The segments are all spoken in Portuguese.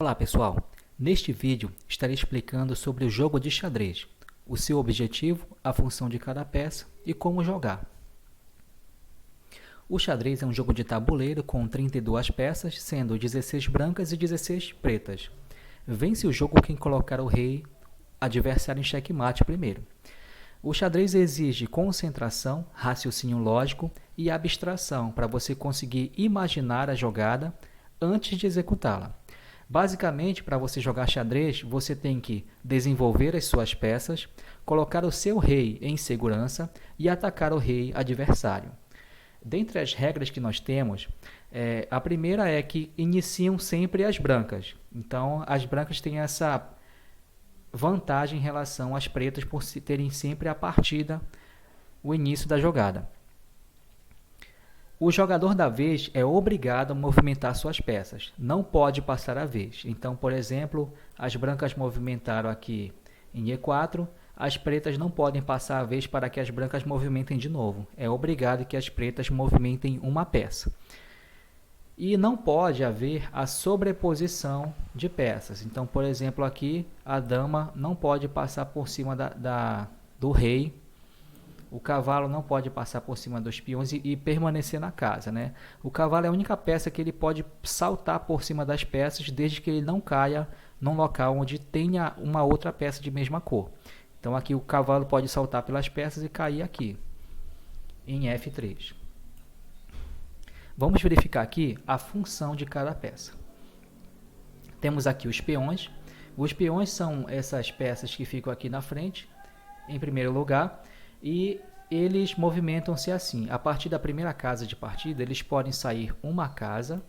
Olá pessoal, neste vídeo estarei explicando sobre o jogo de xadrez, o seu objetivo, a função de cada peça e como jogar. O xadrez é um jogo de tabuleiro com 32 peças, sendo 16 brancas e 16 pretas. Vence o jogo quem colocar o rei adversário em xeque-mate primeiro. O xadrez exige concentração, raciocínio lógico e abstração para você conseguir imaginar a jogada antes de executá-la. Basicamente, para você jogar xadrez, você tem que desenvolver as suas peças, colocar o seu rei em segurança e atacar o rei adversário. Dentre as regras que nós temos, a primeira é que iniciam sempre as brancas. Então, as brancas têm essa vantagem em relação às pretas por terem sempre a partida, o início da jogada. O jogador da vez é obrigado a movimentar suas peças, não pode passar a vez. Então, por exemplo, as brancas movimentaram aqui em E4, as pretas não podem passar a vez para que as brancas movimentem de novo. É obrigado que as pretas movimentem uma peça. E não pode haver a sobreposição de peças. Então, por exemplo, aqui a dama não pode passar por cima do rei. O cavalo não pode passar por cima dos peões e permanecer na casa, né? O cavalo é a única peça que ele pode saltar por cima das peças desde que ele não caia num local onde tenha uma outra peça de mesma cor. Então aqui o cavalo pode saltar pelas peças e cair aqui, em F3. Vamos verificar aqui a função de cada peça. Temos aqui os peões. Os peões são essas peças que ficam aqui na frente, em primeiro lugar, e eles movimentam-se assim. A partir da primeira casa de partida, eles podem sair uma casa.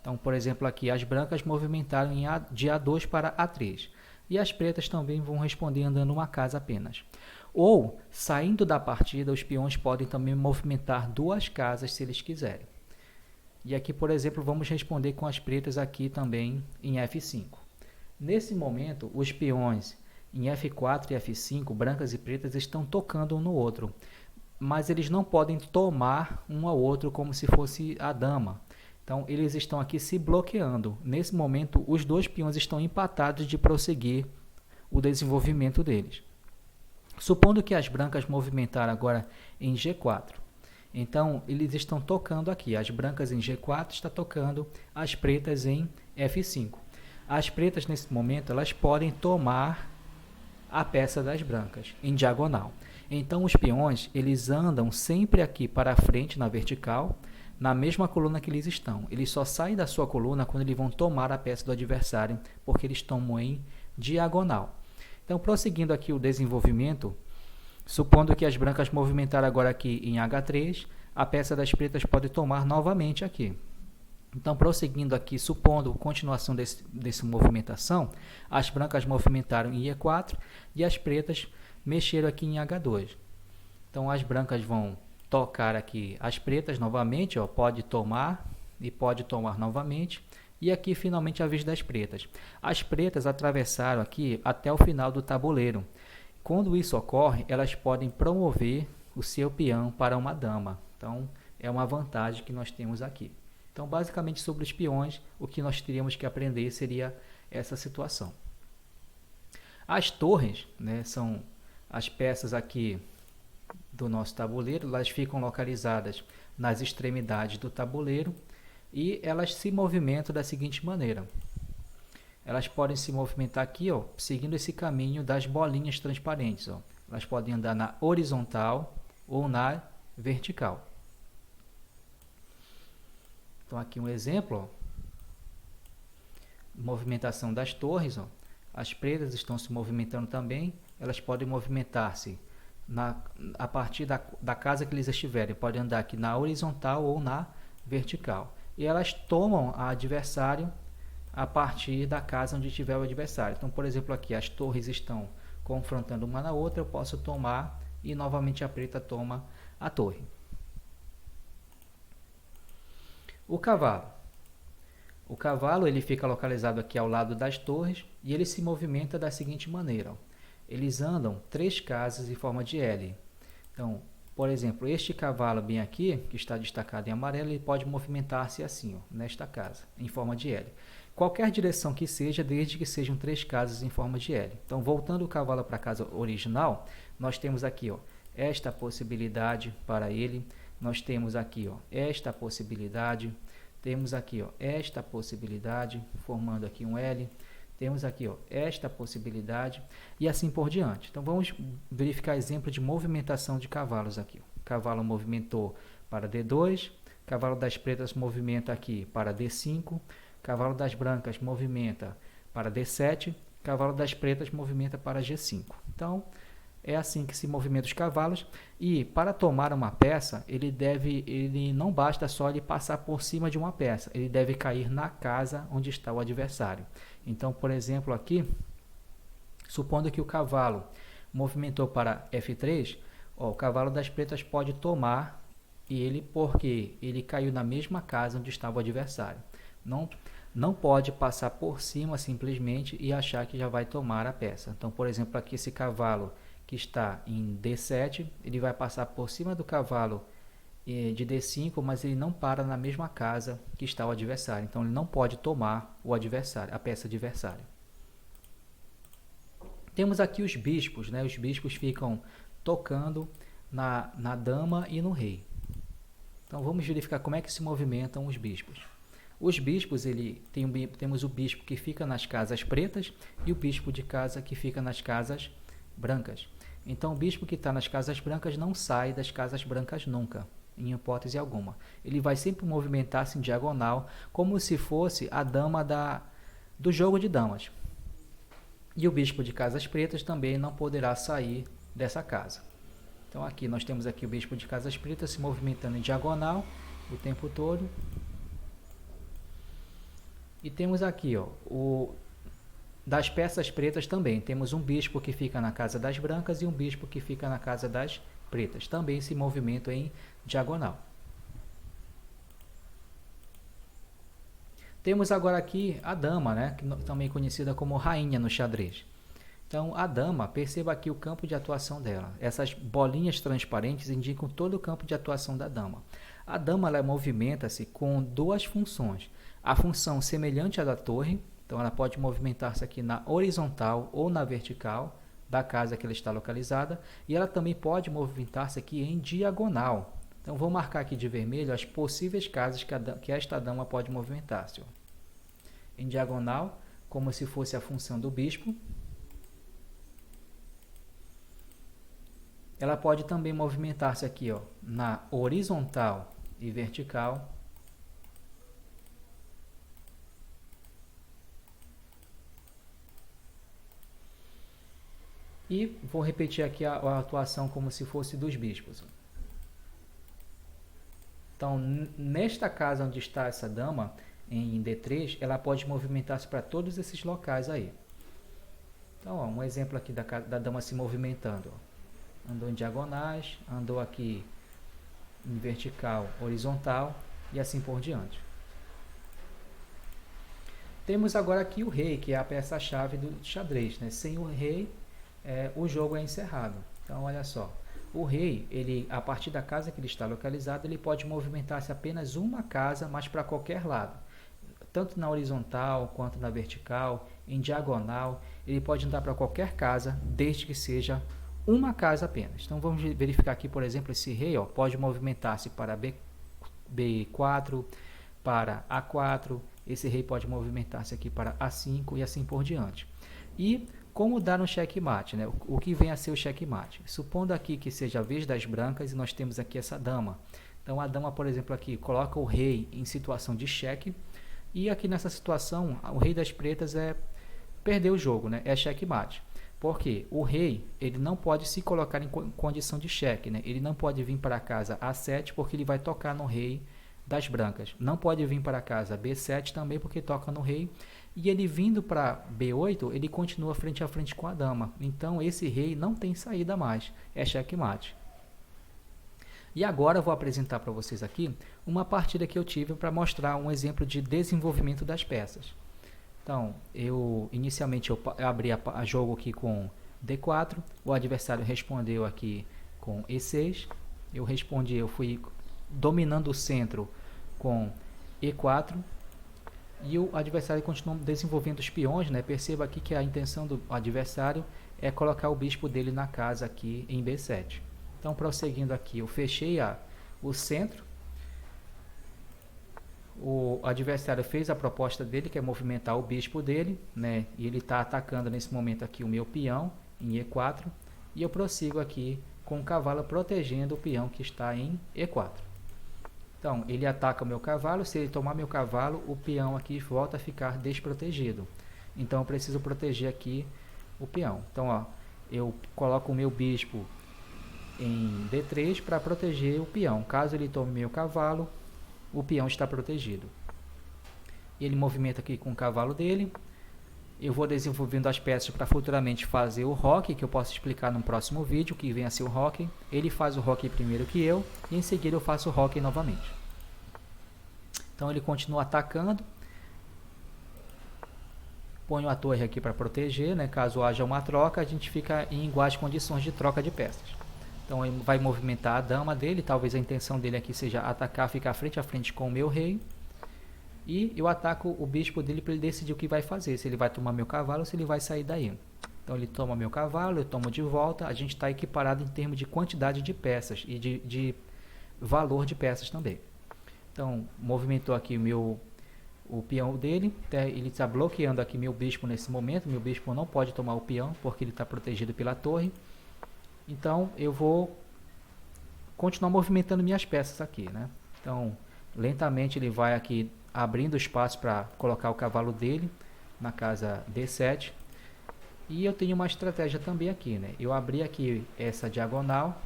Então, por exemplo, aqui as brancas movimentaram de A2 para A3. E as pretas também vão responder andando uma casa apenas. Ou, saindo da partida, os peões podem também movimentar duas casas se eles quiserem. E aqui, por exemplo, vamos responder com as pretas aqui também em F5. Nesse momento, os peões em F4 e F5, brancas e pretas, estão tocando um no outro, mas eles não podem tomar um ao outro como se fosse a dama. Então, eles estão aqui se bloqueando. Nesse momento, os dois peões estão empatados de prosseguir o desenvolvimento deles. Supondo que as brancas movimentaram agora em G4. Então, eles estão tocando aqui. As brancas em G4 estão tocando, as pretas em F5. As pretas, nesse momento, elas podem tomar a peça das brancas em diagonal. Então os peões eles andam sempre aqui para frente na vertical, na mesma coluna que eles estão. Eles só saem da sua coluna quando eles vão tomar a peça do adversário, porque eles tomam em diagonal. Então, prosseguindo aqui o desenvolvimento, supondo que as brancas movimentaram agora aqui em H3, a peça das pretas pode tomar novamente aqui. Então, prosseguindo aqui, supondo continuação dessa movimentação, as brancas movimentaram em E4 e as pretas mexeram aqui em H2. Então, as brancas vão tocar aqui as pretas novamente, ó, pode tomar e pode tomar novamente. E aqui, finalmente, a vez das pretas. As pretas atravessaram aqui até o final do tabuleiro. Quando isso ocorre, elas podem promover o seu peão para uma dama. Então, é uma vantagem que nós temos aqui. Então, basicamente, sobre os peões, o que nós teríamos que aprender seria essa situação. As torres, né, são as peças aqui do nosso tabuleiro, elas ficam localizadas nas extremidades do tabuleiro e elas se movimentam da seguinte maneira. Elas podem se movimentar aqui, ó, seguindo esse caminho das bolinhas transparentes. Ó. Elas podem andar na horizontal ou na vertical. Então, aqui um exemplo, ó, movimentação das torres. Ó. As pretas estão se movimentando também, elas podem movimentar-se a partir da casa que eles estiverem, podem andar aqui na horizontal ou na vertical. E elas tomam a adversário a partir da casa onde estiver o adversário. Então, por exemplo, aqui as torres estão confrontando uma na outra, eu posso tomar e novamente a preta toma a torre. O cavalo. O cavalo ele fica localizado aqui ao lado das torres e ele se movimenta da seguinte maneira. Ó. Eles andam 3 casas em forma de L. Então, por exemplo, este cavalo bem aqui, que está destacado em amarelo, ele pode movimentar-se assim, ó, nesta casa, em forma de L. qualquer direção que seja, desde que sejam 3 casas em forma de L. Então, voltando o cavalo para a casa original, nós temos aqui, ó, esta possibilidade para ele, nós temos aqui, ó, esta possibilidade, temos aqui, ó, esta possibilidade, formando aqui um L, temos aqui, ó, esta possibilidade e assim por diante. Então, vamos verificar exemplo de movimentação de cavalos aqui. O cavalo movimentou para D2, cavalo das pretas movimenta aqui para D5, cavalo das brancas movimenta para D7, cavalo das pretas movimenta para G5. Então, é assim que se movimentam os cavalos. E para tomar uma peça, ele não basta só ele passar por cima de uma peça, ele deve cair na casa onde está o adversário. Então, por exemplo, aqui, supondo que o cavalo movimentou para F3, ó, o cavalo das pretas pode tomar ele porque ele caiu na mesma casa onde estava o adversário. Não pode passar por cima simplesmente e achar que já vai tomar a peça. Então, por exemplo, aqui esse cavalo que está em D7, ele vai passar por cima do cavalo de D5, mas ele não para na mesma casa que está o adversário. Então, ele não pode tomar o adversário, a peça adversária. Temos aqui os bispos, né? Os bispos ficam tocando na dama e no rei. Então, vamos verificar como é que se movimentam os bispos. Os bispos, temos o bispo que fica nas casas pretas e o bispo de casa que fica nas casas brancas. Então, o bispo que está nas casas brancas não sai das casas brancas nunca, em hipótese alguma. Ele vai sempre movimentar-se em diagonal, como se fosse a dama do jogo de damas. E o bispo de casas pretas também não poderá sair dessa casa. Então, aqui nós temos aqui o bispo de casas pretas se movimentando em diagonal o tempo todo. E temos aqui, ó, das peças pretas também. Temos um bispo que fica na casa das brancas e um bispo que fica na casa das pretas. Também se movimentam em diagonal. Temos agora aqui a dama, né, também conhecida como rainha no xadrez. Então, a dama, perceba aqui o campo de atuação dela. Essas bolinhas transparentes indicam todo o campo de atuação da dama. A dama, ela movimenta-se com duas funções. A função semelhante à da torre, então ela pode movimentar-se aqui na horizontal ou na vertical da casa que ela está localizada, e ela também pode movimentar-se aqui em diagonal. Então, vou marcar aqui de vermelho as possíveis casas que esta dama pode movimentar-se. Em diagonal, como se fosse a função do bispo. Ela pode também movimentar-se aqui, ó, na horizontal e vertical. E vou repetir aqui a atuação como se fosse dos bispos. Então, nesta casa onde está essa dama, em D3, ela pode movimentar-se para todos esses locais aí. Então, ó, um exemplo aqui da dama se movimentando. Ó. Andou em diagonais, andou aqui em vertical, horizontal e assim por diante. Temos agora aqui o rei, que é a peça-chave do xadrez, né? Sem o rei, o jogo é encerrado. Então, olha só. O rei, a partir da casa que ele está localizado, ele pode movimentar-se apenas uma casa, mas para qualquer lado. Tanto na horizontal, quanto na vertical, em diagonal. Ele pode andar para qualquer casa, desde que seja uma casa apenas. Então, vamos verificar aqui, por exemplo, esse rei pode movimentar-se para B4, para A4. Esse rei pode movimentar-se aqui para A5 e assim por diante. E como dar um checkmate, né? O que vem a ser o checkmate? Supondo aqui que seja a vez das brancas e nós temos aqui essa dama. Então, a dama, por exemplo, aqui coloca o rei em situação de cheque. E aqui nessa situação, o rei das pretas perdeu o jogo, né? É checkmate. Porque o rei, ele não pode se colocar em condição de cheque, né? Ele não pode vir para a casa A7 porque ele vai tocar no rei das brancas. Não pode vir para a casa B7 também porque toca no rei. E ele vindo para B8, ele continua frente a frente com a dama. Então, esse rei não tem saída mais. É checkmate. E agora eu vou apresentar para vocês aqui uma partida que eu tive para mostrar um exemplo de desenvolvimento das peças. Então, inicialmente eu abri a jogo aqui com D4, o adversário respondeu aqui com E6, eu fui dominando o centro com E4, e o adversário continua desenvolvendo os peões, né? Perceba aqui que a intenção do adversário é colocar o bispo dele na casa aqui em B7. Então, prosseguindo aqui, eu fechei o centro. O adversário fez a proposta dele, que é movimentar o bispo dele, né? E ele está atacando nesse momento aqui o meu peão em E4. E eu prossigo aqui com o cavalo protegendo o peão que está em E4. Então, ele ataca o meu cavalo. Se ele tomar meu cavalo, o peão aqui volta a ficar desprotegido. Então, eu preciso proteger aqui o peão. Então, ó, eu coloco o meu bispo em D3 para proteger o peão. Caso ele tome meu cavalo, o peão está protegido. Ele movimenta aqui com o cavalo dele. Eu vou desenvolvendo as peças para futuramente fazer o roque, que eu posso explicar no próximo vídeo, que vem a ser o roque. Ele faz o roque primeiro que eu, e em seguida eu faço o roque novamente. Então ele continua atacando. Ponho a torre aqui para proteger, né? Caso haja uma troca, a gente fica em iguais condições de troca de peças. Então ele vai movimentar a dama dele, talvez a intenção dele aqui seja atacar, ficar frente a frente com o meu rei. E eu ataco o bispo dele para ele decidir o que vai fazer, se ele vai tomar meu cavalo ou se ele vai sair daí. Então ele toma meu cavalo, eu tomo de volta, a gente está equiparado em termos de quantidade de peças e de valor de peças também. Então movimentou aqui o peão dele, ele está bloqueando aqui meu bispo nesse momento, meu bispo não pode tomar o peão porque ele está protegido pela torre. Então eu vou continuar movimentando minhas peças aqui, né? Então lentamente ele vai aqui abrindo espaço para colocar o cavalo dele na casa D7. E eu tenho uma estratégia também aqui, né? Eu abri aqui essa diagonal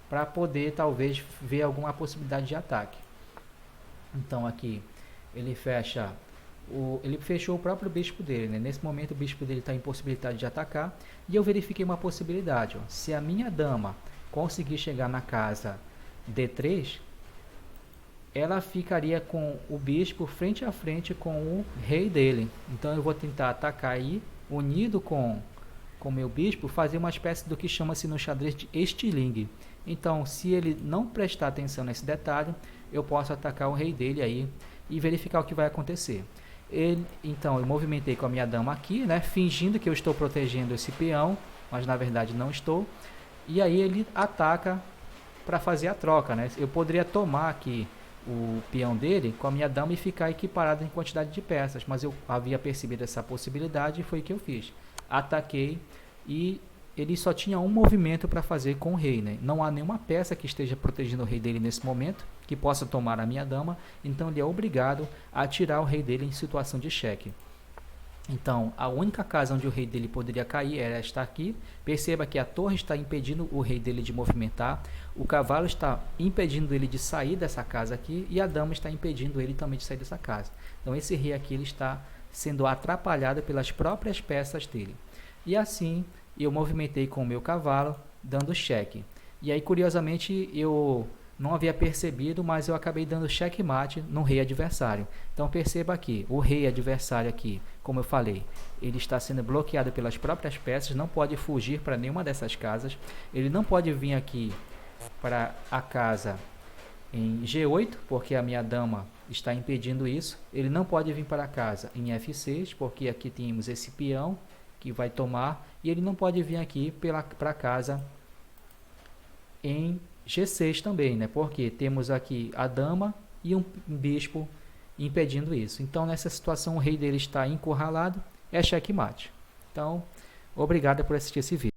para poder talvez ver alguma possibilidade de ataque. Então aqui ele fecha ele fechou o próprio bispo dele, né? Nesse momento o bispo dele está em possibilidade de atacar. E eu verifiquei uma possibilidade, ó. Se a minha dama conseguir chegar na casa D3, ela ficaria com o bispo frente a frente com o rei dele. Então eu vou tentar atacar aí, unido com o meu bispo, fazer uma espécie do que chama-se no xadrez de estilingue. Então, se ele não prestar atenção nesse detalhe, eu posso atacar o rei dele aí e verificar o que vai acontecer. Então, eu movimentei com a minha dama aqui, né, fingindo que eu estou protegendo esse peão, mas na verdade não estou. E aí ele ataca para fazer a troca, né? Eu poderia tomar aqui o peão dele com a minha dama e ficar equiparado em quantidade de peças, mas eu havia percebido essa possibilidade e foi o que eu fiz. Ataquei e ele só tinha um movimento para fazer com o rei, né? Não há nenhuma peça que esteja protegendo o rei dele nesse momento, que possa tomar a minha dama, então ele é obrigado a tirar o rei dele em situação de cheque. Então, a única casa onde o rei dele poderia cair era esta aqui. Perceba que a torre está impedindo o rei dele de movimentar, o cavalo está impedindo ele de sair dessa casa aqui e a dama está impedindo ele também de sair dessa casa. Então, esse rei aqui ele está sendo atrapalhado pelas próprias peças dele. E assim, eu movimentei com o meu cavalo, dando cheque. E aí, curiosamente, eu não havia percebido, mas eu acabei dando checkmate no rei adversário. Então perceba aqui, o rei adversário aqui, como eu falei, ele está sendo bloqueado pelas próprias peças, não pode fugir para nenhuma dessas casas, ele não pode vir aqui para a casa em G8, porque a minha dama está impedindo isso, ele não pode vir para a casa em F6, porque aqui temos esse peão que vai tomar, e ele não pode vir aqui para a casa em G6 também, né? Porque temos aqui a dama e um bispo impedindo isso. Então, nessa situação, o rei dele está encurralado, é checkmate. Então, obrigado por assistir esse vídeo.